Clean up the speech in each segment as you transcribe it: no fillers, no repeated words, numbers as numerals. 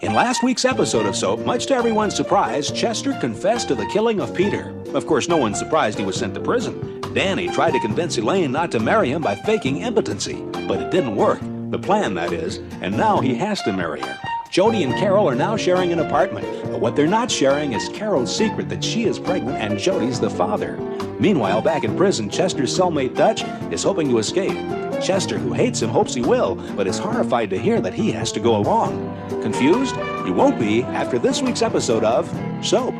In last week's episode of Soap, much to everyone's surprise, Chester confessed to the killing of Peter. Of course, no one's surprised he was sent to prison. Danny tried to convince Elaine not to marry him by faking impotency, but it didn't work. The plan, that is, and now he has to marry her. Jody and Carol are now sharing an apartment, but what they're not sharing is Carol's secret that she is pregnant and Jody's the father. Meanwhile, back in prison, Chester's cellmate Dutch is hoping to escape. Chester, who hates him, hopes he will, but is horrified to hear that he has to go along. Confused? You won't be after this week's episode of Soap.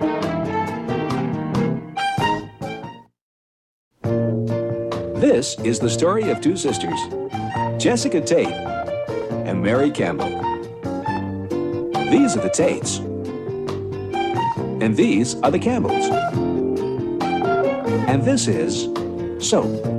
This is the story of two sisters, Jessica Tate and Mary Campbell. These are the Tates, and these are the Campbells. And this is Soap.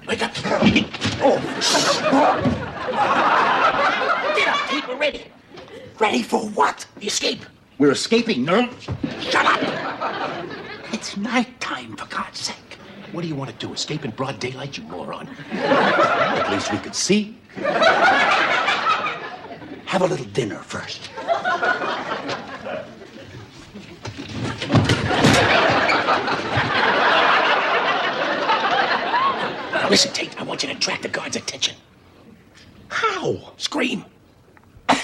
Wake up. Oh. Get up, Tate. We're ready. Ready for what? The escape. We're escaping, no? Shut up. It's nighttime, for God's sake. What do you want to do? Escape in broad daylight, you moron? At least we could see. Have a little dinner first. Listen, Tate, I want you to attract the guards' attention. How? Scream. I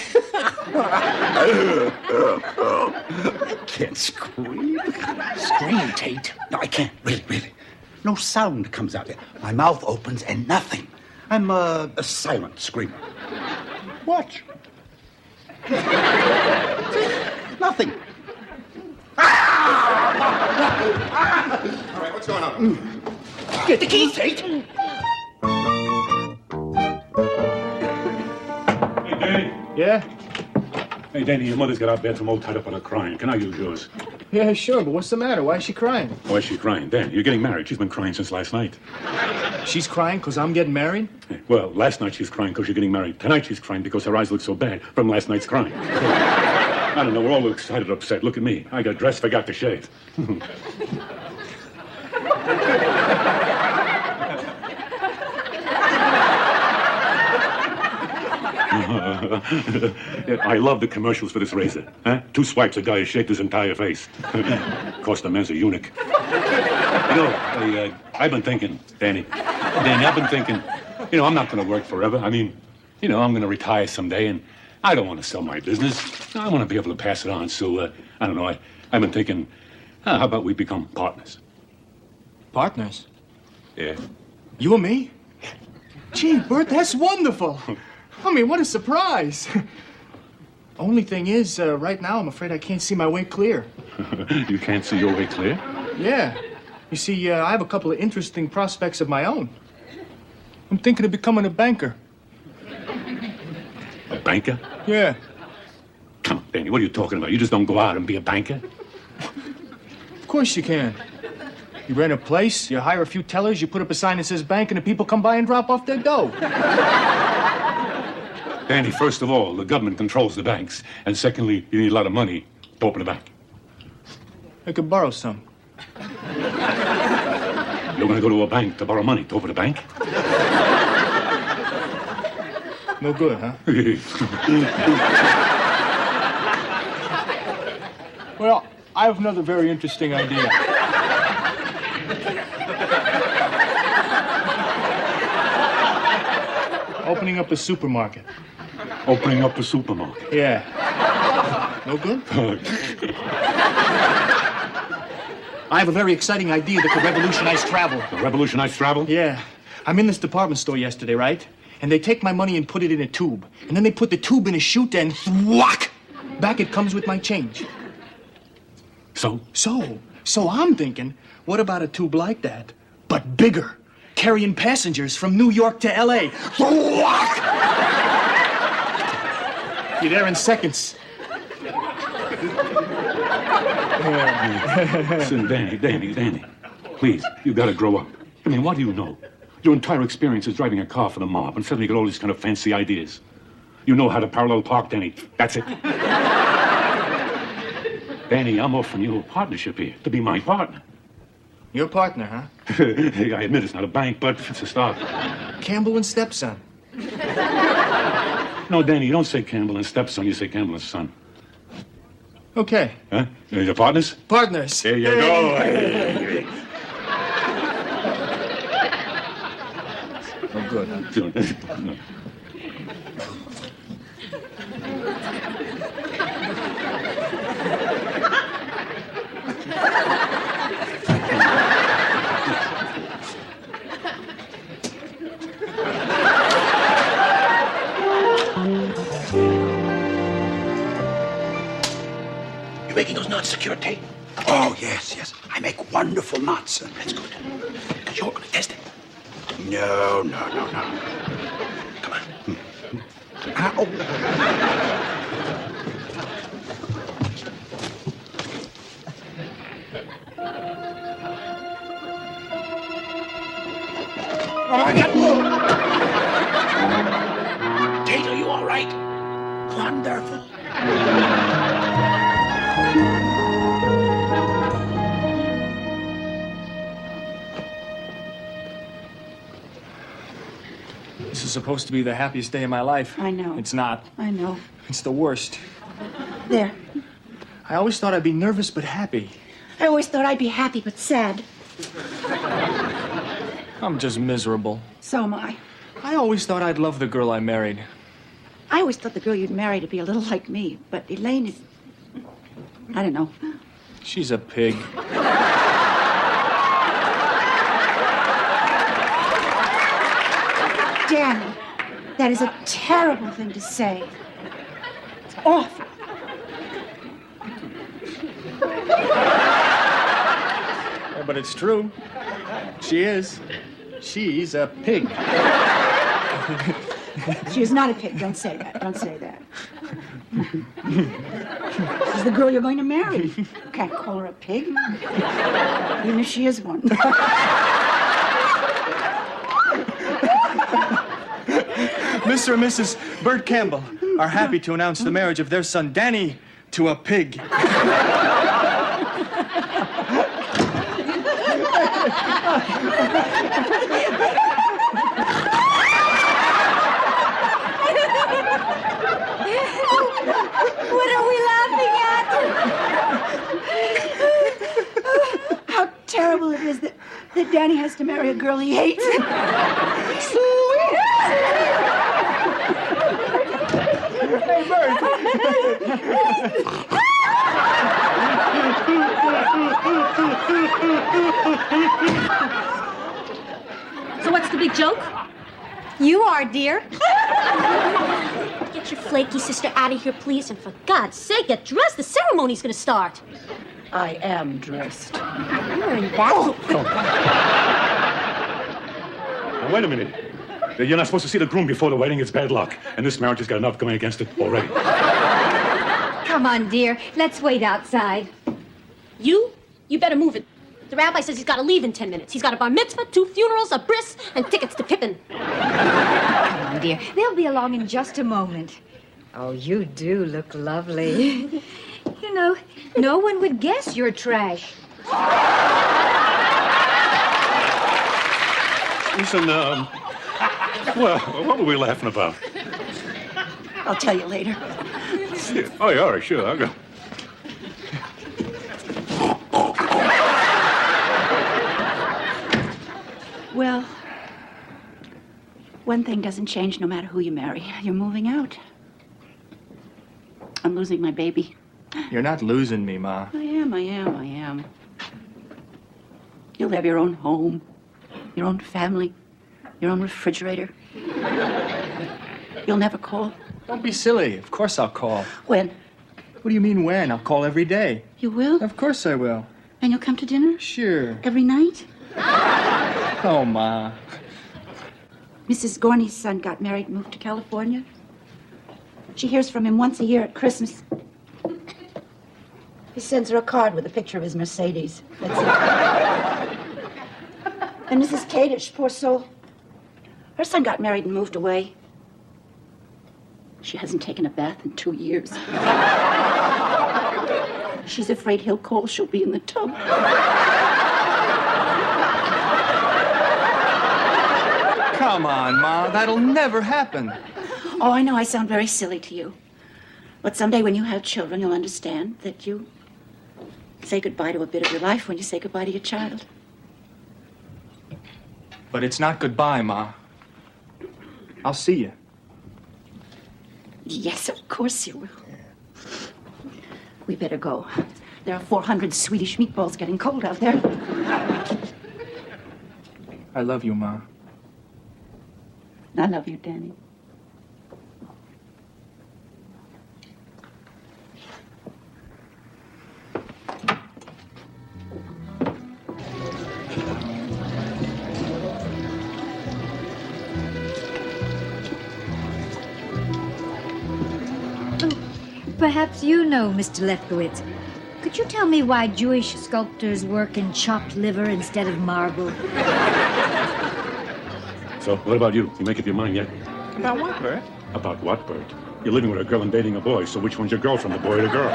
can't scream. Scream, Tate. No, I can't. Really. No sound comes out. My mouth opens and nothing. I'm a silent screamer. Watch. Nothing. All right, what's going on? Get the keys, Tate. Hey, Danny. Yeah? Hey, Danny, your mother's got our bathroom all tied up on her crying. Can I use yours? Yeah, sure, but what's the matter? Why is she crying? Why is she crying? Dan, you're getting married. She's been crying since last night. She's crying because I'm getting married? Hey, well, last night she's crying because you're getting married. Tonight she's crying because her eyes look so bad from last night's crying. I don't know, we're all excited, upset. Look at me. I got dressed, forgot to shave. I love the commercials for this razor. Huh? 2 swipes, a guy has shaved his entire face. Cost the man's a eunuch. I've been thinking, Danny, I've been thinking, I'm not going to work forever. I mean, I'm going to retire someday, and I don't want to sell my business. I want to be able to pass it on. So, I don't know, I've been thinking, how about we become partners? Partners? Yeah. You and me? Gee, Bert, that's wonderful. I mean, what a surprise. Only thing is, right now, I'm afraid I can't see my way clear. You can't see your way clear? Yeah. You see, I have a couple of interesting prospects of my own. I'm thinking of becoming a banker. A banker? Yeah. Come on, Danny, what are you talking about? You just don't go out and be a banker? Of course you can. You rent a place, you hire a few tellers, you put up a sign that says bank, and the people come by and drop off their dough. Danny, first of all, the government controls the banks. And secondly, you need a lot of money to open a bank. I could borrow some. You're going to go to a bank to borrow money to open a bank? No good, huh? Well, I have another very interesting idea. Opening up a supermarket. Opening up a supermarket? Yeah. No good? I have a very exciting idea that could revolutionize travel. Revolutionize travel? Yeah. I'm in this department store yesterday, right? And they take my money and put it in a tube. And then they put the tube in a chute and thwack! Back it comes with my change. So? So I'm thinking, what about a tube like that, but bigger, carrying passengers from New York to L.A. You're there in seconds. Listen, Danny. Please, you gotta grow up. I mean, what do you know? Your entire experience is driving a car for the mob, and suddenly you get all these kind of fancy ideas. You know how to parallel park, Danny. That's it. Danny, I'm offering you a partnership here to be my partner. Your partner, huh? Hey, I admit it's not a bank, but it's a start. Campbell and Stepson. No, Danny, you don't say Campbell and stepson, you say Campbell and son. Okay. Huh? Your partners? Partners. There you go. Hey. Oh, good, huh? You making those knots secure tape? Oh, yes, yes. I make wonderful knots. That's good. Because you're going to test it. No. Come on. Ow. Tate, are you all right? Wonderful. This is supposed to be the happiest day of my life. I know. It's not. I know. It's the worst. There. I always thought I'd be nervous but happy. I always thought I'd be happy but sad. I'm just miserable. So am I. I always thought I'd love the girl I married. I always thought the girl you'd marry to be a little like me, but Elaine is... I don't know. She's a pig. Danny, that is a terrible thing to say. It's awful. Yeah, but it's true. She is. She's a pig. She is not a pig. Don't say that. Don't say that. She's the girl you're going to marry. You can't call her a pig, even if she is one. Mr. and Mrs. Bert Campbell are happy to announce the marriage of their son Danny to a pig. What are we laughing at? How terrible it is that Danny has to marry a girl he hates. So what's the big joke? You are, dear. Get your flaky sister out of here, please, and for God's sake, get dressed. The ceremony's gonna start. I am dressed. You're in that. Now, wait a minute. You're not supposed to see the groom before the wedding. It's bad luck. And this marriage has got enough going against it already. Come on, dear. Let's wait outside. You better move it. The rabbi says he's got to leave in 10 minutes. He's got a bar mitzvah, 2 funerals, a bris, and tickets to Pippin. Come on, dear. They'll be along in just a moment. Oh, you do look lovely. You know, no one would guess you're trash. Listen, well, what were we laughing about? I'll tell you later. Yeah. Oh, yeah, all right, sure, I'll go. Well, one thing doesn't change no matter who you marry. You're moving out. I'm losing my baby. You're not losing me, Ma. I am. You'll have your own home, your own family, your own refrigerator. You'll never call. Don't be silly. Of course I'll call. When? What do you mean when? I'll call every day. You will? Of course I will. And you'll come to dinner? Sure. Every night? Oh, Ma. Mrs. Gorney's son got married and moved to California. She hears from him once a year at Christmas. He sends her a card with a picture of his Mercedes. That's it. And Mrs. Kadish, poor soul. Her son got married and moved away. She hasn't taken a bath in 2 years. She's afraid he'll call. She'll be in the tub. Come on, Ma. That'll never happen. Oh, I know I sound very silly to you. But someday when you have children, you'll understand that you say goodbye to a bit of your life when you say goodbye to your child. But it's not goodbye, Ma. I'll see you. Yes, of course you will. We better go. There are 400 Swedish meatballs getting cold out there. I love you, Ma. I love you, Danny. Perhaps you know, Mr. Lefkowitz. Could you tell me why Jewish sculptors work in chopped liver instead of marble? So, what about you? You make up your mind yet? About what, Bert? About what, Bert? You're living with a girl and dating a boy, so which one's your girlfriend, the boy or the girl?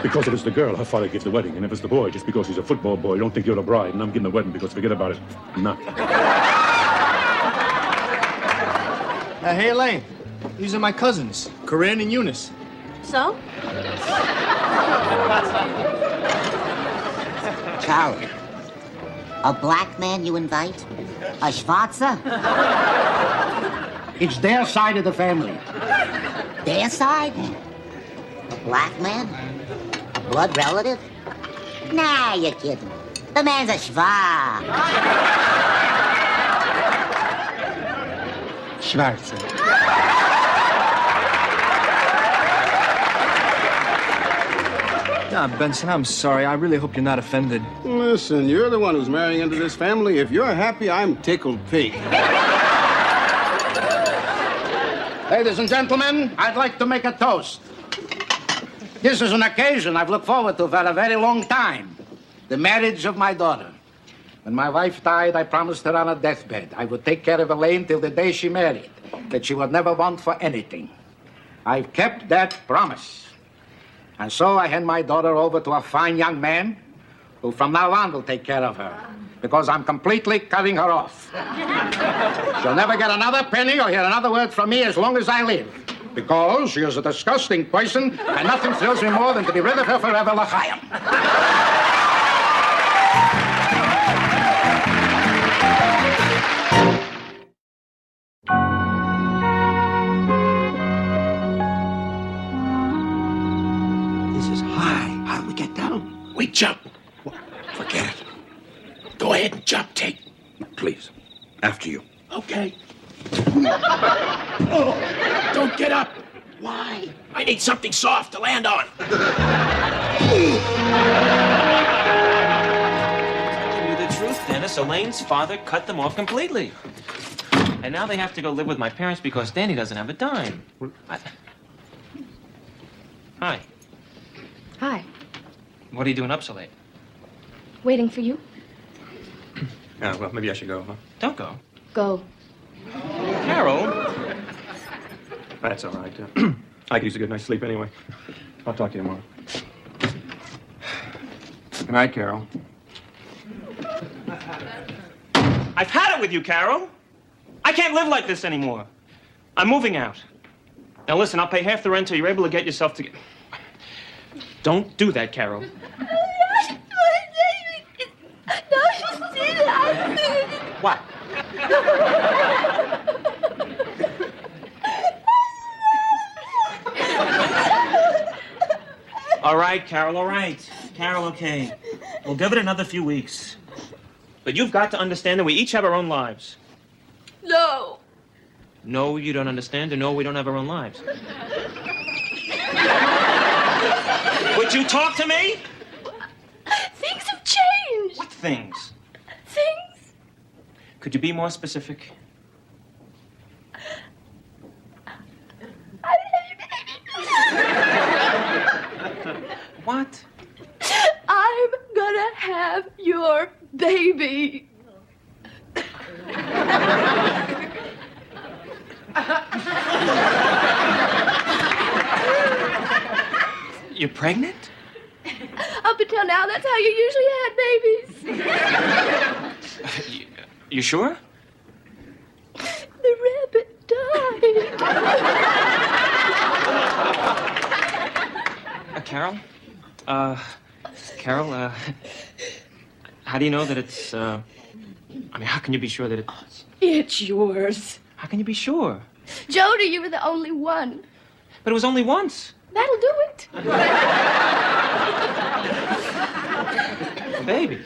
Because if it's the girl, her father gives the wedding, and if it's the boy, just because he's a football boy, don't think you're the bride, and I'm giving the wedding because forget about it. I'm not. Hey, Elaine. These are my cousins, Corinne and Eunice. So? Charlie, a black man you invite? A Schwarzer? It's their side of the family. Their side? A black man? A blood relative? Nah, you're kidding. The man's a Schwarz. Schwarzer. Benson, I'm sorry. I really hope you're not offended. Listen, you're the one who's marrying into this family. If you're happy, I'm tickled pink. Ladies and gentlemen, I'd like to make a toast. This is an occasion I've looked forward to for a very long time. The marriage of my daughter. When my wife died, I promised her on her deathbed I would take care of Elaine till the day she married, that she would never want for anything. I've kept that promise. And so I hand my daughter over to a fine young man who from now on will take care of her, because I'm completely cutting her off. She'll never get another penny or hear another word from me as long as I live, because she is a disgusting person, and nothing thrills me more than to be rid of her forever, L'chaim. This is high. How do we get down? We jump. Forget it. Go ahead and jump, Tate. Please, after you. Okay. Oh, don't get up. Why? I need something soft to land on. To tell you the truth, Dennis, Elaine's father cut them off completely. And now they have to go live with my parents because Danny doesn't have a dime. Hi. Hi. What are you doing up so late? Waiting for you. Oh, well, maybe I should go, huh? Don't go. Go. Carol? That's all right. I could use a good night's sleep anyway. I'll talk to you tomorrow. Good night, Carol. I've had it with you, Carol. I can't live like this anymore. I'm moving out. Now listen, I'll pay half the rent till you're able to get yourself together. Don't do that, Carol. What? All right, Carol, all right. Carol, okay. We'll give it another few weeks. But you've got to understand that we each have our own lives. No. No, you don't understand, and no, we don't have our own lives. Would you talk to me? Things have changed. What things? Things. Could you be more specific? What? I'm gonna have your baby. You're pregnant? Up until now, that's how you usually had babies. You sure? The rabbit died. Carol? Carol, how do you know that it's, I mean, how can you be sure that it's... It's yours. How can you be sure? Jody, you were the only one. But it was only once. That'll do it. A baby.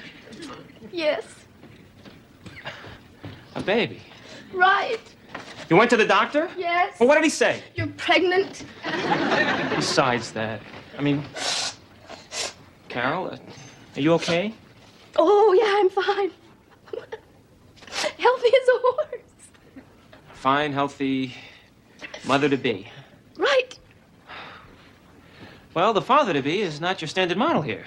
Yes, A baby. right. You went to the doctor? Yes. Well, what did he say? You're pregnant. Besides that, I mean, Carol, are you okay? Oh, yeah, I'm fine. Healthy as a horse. Fine, healthy mother-to-be. Right. Well, the father-to-be is not your standard model here.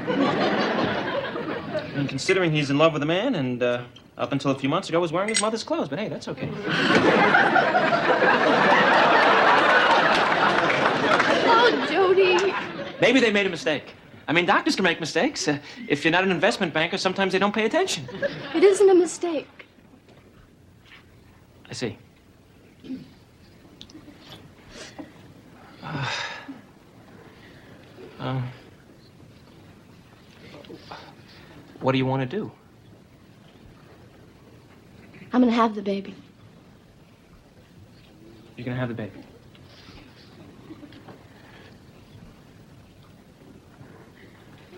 I mean, considering he's in love with a man and up until a few months ago was wearing his mother's clothes, but hey, that's okay. Oh, Jody. Maybe they made a mistake. I mean, doctors can make mistakes. If you're not an investment banker, sometimes they don't pay attention. It isn't a mistake. I see. What do you want to do? I'm gonna have the baby. You're gonna have the baby.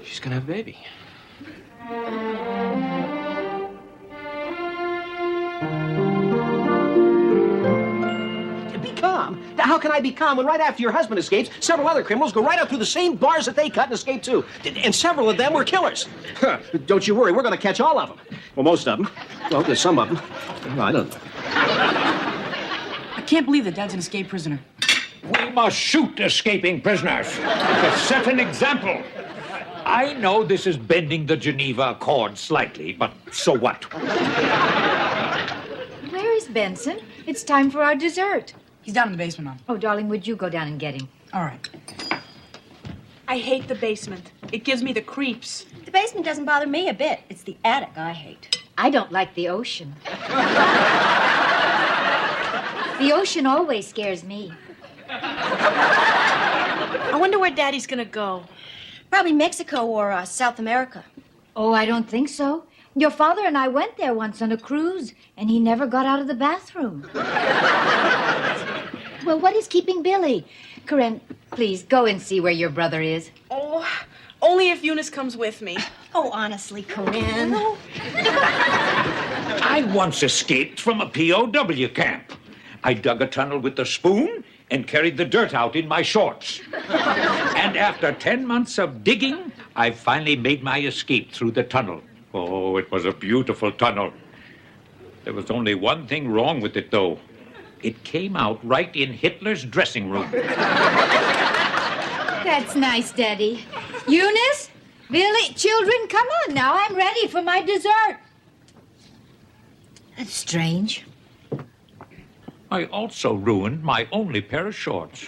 She's gonna have a baby. Be calm. How can I be calm when right after your husband escapes, several other criminals go right out through the same bars that they cut and escape too? And several of them were killers. Huh. Don't you worry, we're going to catch all of them. Well, most of them. Well, there's some of them. Well, I don't know. I can't believe that Dad's an escaped prisoner. We must shoot escaping prisoners to set an example. I know this is bending the Geneva Accord slightly, but so what? Where is Benson? It's time for our dessert. He's down in the basement, Mom. Oh, darling, would you go down and get him? All right. I hate the basement. It gives me the creeps. The basement doesn't bother me a bit. It's the attic I hate. I don't like the ocean. The ocean always scares me. I wonder where Daddy's gonna go. Probably Mexico or South America. Oh, I don't think so. Your father and I went there once on a cruise, and he never got out of the bathroom. Well, what is keeping Billy? Corinne, please go and see where your brother is. Oh, only if Eunice comes with me. Oh, honestly, Corinne. I once escaped from a POW camp. I dug a tunnel with the spoon and carried the dirt out in my shorts. And after 10 months of digging, I finally made my escape through the tunnel. Oh, it was a beautiful tunnel. There was only one thing wrong with it, though. It came out right in Hitler's dressing room. That's nice, Daddy. Eunice, Billy, children, come on now. I'm ready for my dessert. That's strange. I also ruined my only pair of shorts.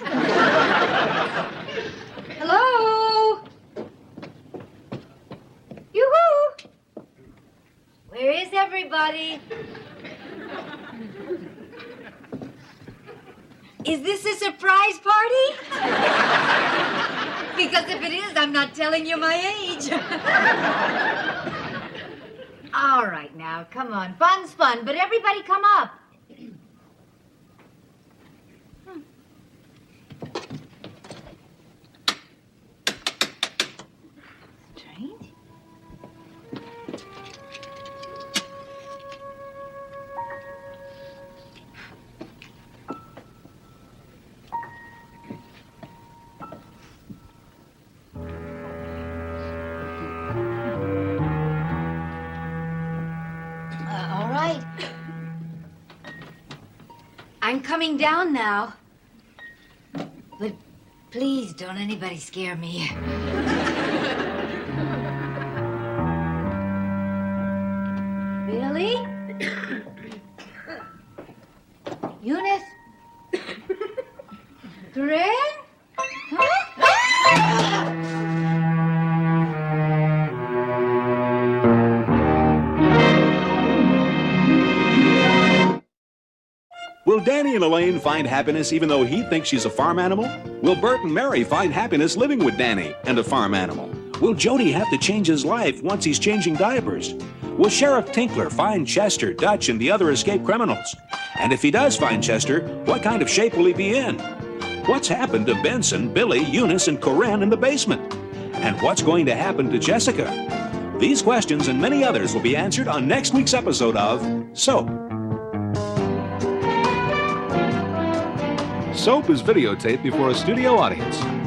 Hello? Yoo-hoo! Where is everybody? Is this a surprise party? Because if it is, I'm not telling you my age. All right, now, come on. Fun's fun, but everybody come up. Strange. All right. I'm coming down now. But please don't anybody scare me. Billy? Danny and Elaine find happiness even though he thinks she's a farm animal? Will Bert and Mary find happiness living with Danny and a farm animal? Will Jody have to change his life once he's changing diapers? Will Sheriff Tinkler find Chester, Dutch, and the other escaped criminals? And if he does find Chester, what kind of shape will he be in? What's happened to Benson, Billy, Eunice, and Corinne in the basement? And what's going to happen to Jessica? These questions and many others will be answered on next week's episode of Soap. Soap is videotaped before a studio audience.